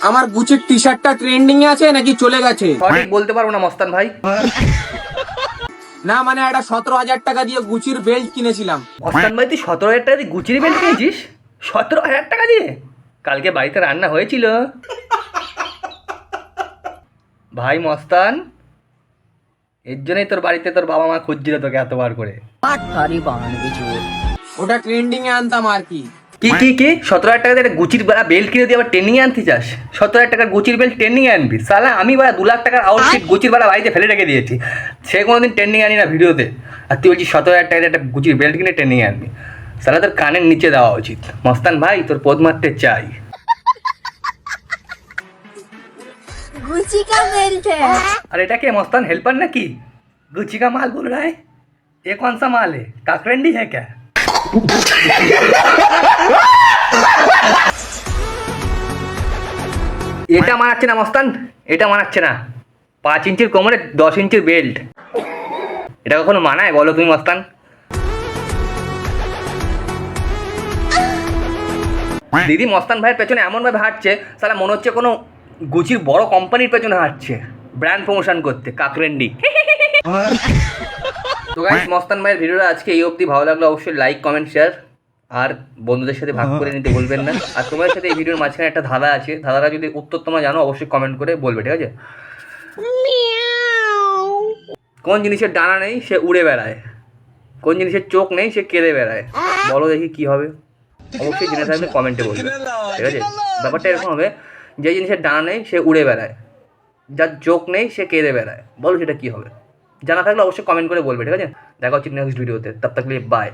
আমার গুচির টি শার্টটা ট্রেন্ডিং এ আছে নাকি চলে গেছে? সঠিক বলতে পারবো না মস্তান ভাই। না মানে একটা 17,000 টাকা দিয়ে গুচির বেল্ট কিনেছিলাম। মস্তান ভাই তুই 17,000 টাকা দিয়ে গুচির বেল্ট কিনেছিস? 17,000 টাকা দিয়ে? কালকে বাড়িতে রান্না হয়েছিল ভাই মস্তান, এর জন্যই তোর বাড়িতে তোর বাবা মা খুঁজছিল তোকে এতবার করে। ওটা ট্রেন্ডিং এ আনতাম আর কি। কি 17,000 টাকা দিয়ে একটা গুচির বেল্ট কিনে দিয়ে আবার ট্রেনিং এ আনতে চাস? 17,000 টাকার গুচির বেল্ট ট্রেনিং এ আনবি? সালা আমি 2 লাখ টাকার আউটফিট গুচির বাড়িতে ফেলে রেখে দিয়েছি, সে কোনোদিন ট্রেনিং আনি না ভিডিওতে, আর তুই বলছিস 17,000 টাকা দিয়ে একটা গুচির বেল্ট কিনে ট্রেনিং এ আনবি? সালা তোর কানের নিচে দেওয়া উচিত। মস্তান ভাই তোর পদ মারতে চাই। गुची का बेल्ट है। আর এটা কে मस्तान हेल्पर नाकी? गुची का माल बोल रहा है? ये कौन सा माल है? काकरंडी है क्या? এটা মানাচ্ছে না মস্তান, এটা মানাচ্ছে না। 5 ইঞ্চির কোমরে 10 ইঞ্চির বেল্ট, এটা কখনো মানায় বলো তুমি মস্তান? দিদি মস্তান ভাইয়ের পেছনে এমনভাবে হাঁটছে সালা মনে হচ্ছে কোনো গুচির বড় কোম্পানির পেছনে হাঁটছে ব্র্যান্ড প্রমোশন করতে। কাকরেন্ডি। তো গাইস মস্তান ভাইয়ের ভিডিওটা আজকে এই অবধি। ভালো লাগলো অবশ্যই লাইক কমেন্ট শেয়ার আর বন্ধুদের সাথে ভাগ করে নিতে বলবেন না। আর তোমাদের সাথে এই ভিডিওর মাঝখানে একটা ধাঁধা আছে, ধাঁধাটা যদি উত্তর তোমরা জানো অবশ্যই কমেন্ট করে বলবে, ঠিক আছে? কোন জিনিসের ডানা নেই সে উড়ে বেড়ায়? কোন জিনিসের চোখ নেই সে কেঁদে বেড়ায়? বলো দেখি কি হবে? অবশ্যই জেনে থাকলে কমেন্টে বলবে, ঠিক আছে? ব্যাপারটা এরকম হবে, যে জিনিসের ডানা নেই সে উড়ে বেড়ায়, যার চোখ নেই সে কেঁদে বেড়ায়। বলো সেটা কি হবে? জানা থাকলে অবশ্যই কমেন্ট করে বলবে, ঠিক আছে? দেখা হচ্ছে নেক্সট ভিডিওতে। তব তক লিয়ে বাই।